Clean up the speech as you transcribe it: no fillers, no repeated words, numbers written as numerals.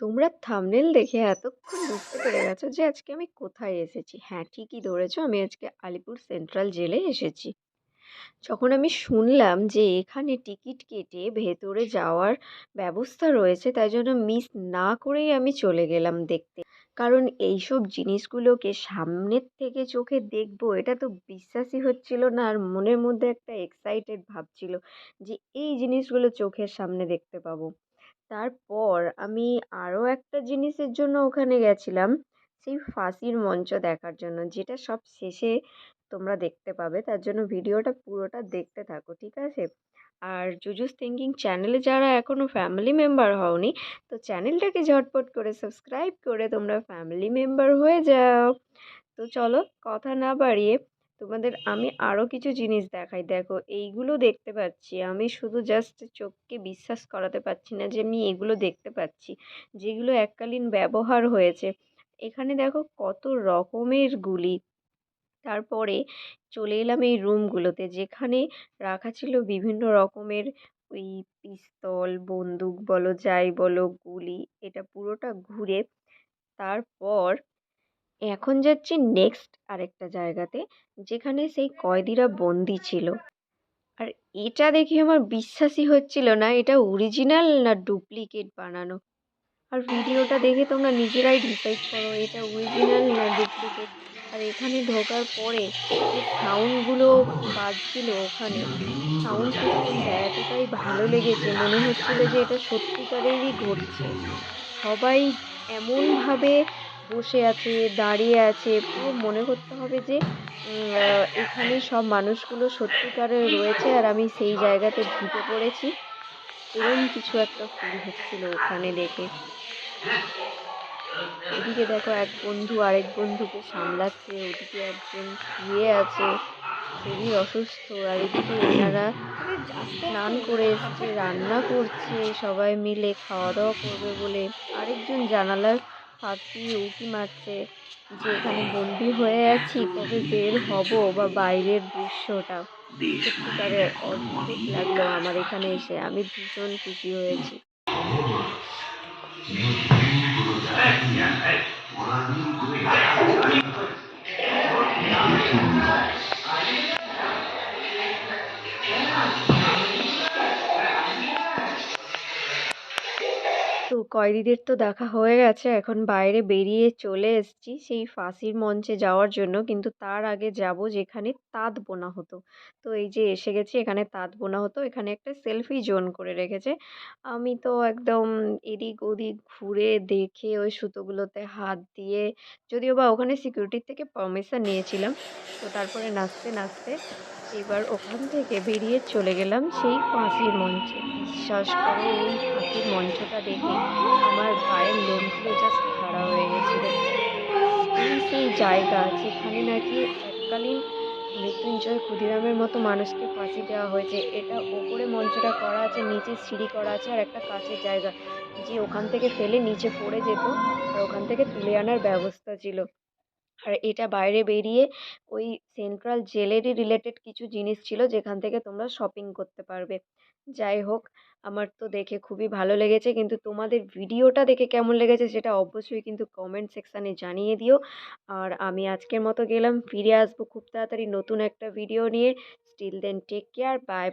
তোমরা থাম্বনেল দেখে এতক্ষণ বুঝতে পেরে গেছো যে আজকে আমি কোথায় এসেছি। হ্যাঁ, ঠিকই ধরেছো, আমি আজকে আলিপুর সেন্ট্রাল জেলে এসেছি। যখন আমি শুনলাম যে এখানে টিকিট কেটে ভেতরে যাওয়ার ব্যবস্থা রয়েছে, তাই জন্য মিস না করেই আমি চলে গেলাম দেখতে। কারণ এইসব জিনিসগুলোকে সামনের থেকে চোখে দেখবো, এটা তো বিশ্বাসই হচ্ছিল না, আর মনের মধ্যে একটা এক্সাইটেড ভাব ছিল যে এই জিনিসগুলো চোখের সামনে দেখতে পাবো। তারপর আমি আরও একটা জিনিসের জন্য ওখানে গেছিলাম, সেই ফাঁসির মঞ্চ দেখার জন্য, যেটা সব শেষে তোমরা দেখতে পাবে। তার জন্য ভিডিওটা পুরোটা দেখতে থাকো, ঠিক আছে? আর জুজুস থিঙ্কিং চ্যানেলে যারা এখনও ফ্যামিলি মেম্বার হওনি, তো চ্যানেলটাকে ঝটপট করে সাবস্ক্রাইব করে তোমরা ফ্যামিলি মেম্বার হয়ে যাও। তো চলো, কথা না বাড়িয়ে তোমাদের আমি আরও কিছু জিনিস দেখাই। দেখো, এইগুলো দেখতে পাচ্ছি, আমি শুধু জাস্ট চোখকে বিশ্বাস করাতে পারছি না যে আমি এগুলো দেখতে পাচ্ছি, যেগুলো এককালীন ব্যবহার হয়েছে। এখানে দেখো কত রকমের গুলি। তারপরে চলে এলাম এই রুমগুলোতে, যেখানে রাখা ছিল বিভিন্ন রকমের ওই পিস্তল, বন্দুক বলো, যাই বলো, গুলি। এটা পুরোটা ঘুরে তারপর এখন যাচ্ছি নেক্সট আরেকটা জায়গাতে, যেখানে সেই কয়েদিরা বন্দি ছিল। আর এটা দেখে আমার বিশ্বাসই হচ্ছিল না এটা অরিজিনাল না ডুপ্লিকেট বানানো। আর ভিডিওটা দেখে তোমরা নিজেরাই ডিসাইড করো এটা অরিজিনাল না ডুপ্লিকেট। আর এখানে ঢোকার পরে যে সাউন্ডগুলো বাজছিল ওখানে, সাউন্ড সিস্টেমটা এতটাই ভালো লেগেছে, মনে হচ্ছিল যে এটা সত্যিকারেরই ঘটছে। সবাই এমনভাবে বসে আছে, দাঁড়িয়ে আছে, পুরো মনে করতে হবে যে এখানে সব মানুষগুলো সত্যিকারের রয়েছে আর আমি সেই জায়গাতে ঢুকে পড়েছি। এরম কিছু একটা ফিল হচ্ছিল ওখানে দেখে। এদিকে দেখো, এক বন্ধু আরেক বন্ধুকে সামলাচ্ছে, ওদিকে একজন শুয়ে আছে, শরীর অসুস্থ। আর এদিকে এনারা স্নান করে এসছে, রান্না করছে সবাই মিলে, খাওয়া দাওয়া করবে বলে। আরেকজন জানালার ফাঁক দিয়ে উঁকি মারছে যে এখানে বন্দি হয়ে আছি, কবে বের হব, বা বাইরের দৃশ্যটা। সত্যিকারের অদ্ভুত লাগলো আমার এখানে এসে, আমি ভীষণ খুশি হয়েছি। তো কয়েদিদের তো দেখা হয়ে গেছে, এখন বাইরে বেরিয়ে চলে এসেছি সেই ফাঁসির মঞ্চে যাওয়ার জন্য। কিন্তু তার আগে যাব যেখানে তাঁত বোনা হতো। তো এই যে এসে গেছি, এখানে তাঁত বোনা হতো, এখানে একটা সেলফি জোন করে রেখেছে। আমি তো একদম এদিক ওদিক ঘুরে দেখে ওই সুতোগুলোতে হাত দিয়ে, যদিও বা ওখানে সিকিউরিটির থেকে পারমিশন নিয়েছিলাম। তো তারপরে নাচতে নাচতে এবার ওখান থেকে বেরিয়ে চলে গেলাম সেই ফাঁসির মঞ্চে। বিশ্বাস করো, ওই ফাঁসির মঞ্চটা দেখে আমার গায়ের লোমগুলো জাস্ট খাড়া হয়ে গেছিল। এই সেই জায়গা যেখানে নাকি এককালীন মৃত্যুঞ্জয় ক্ষুদিরামের মতো মানুষকে ফাঁসি দেওয়া হয়েছে। এটা ওপরে মঞ্চটা করা আছে, নিচে সিঁড়ি করা আছে, আর একটা কাচের জায়গা, যে ওখান থেকে ফেলে নিচে পড়ে যেত আর ওখান থেকে তুলে আনার ব্যবস্থা ছিল। আর এটা বাইরে বেরিয়ে ওই সেন্ট্রাল জেলেরই রিলেটেড কিছু জিনিস ছিল, যেখান থেকে তোমরা শপিং করতে পারবে। যাই হোক, আমার তো দেখে খুবই ভালো লেগেছে, কিন্তু তোমাদের ভিডিওটা দেখে কেমন লেগেছে সেটা অবশ্যই কিন্তু কমেন্ট সেকশানে জানিয়ে দিও। আর আমি আজকের মতো গেলাম, ফিরে আসবো খুব তাড়াতাড়ি নতুন একটা ভিডিও নিয়ে। Still then take care, by.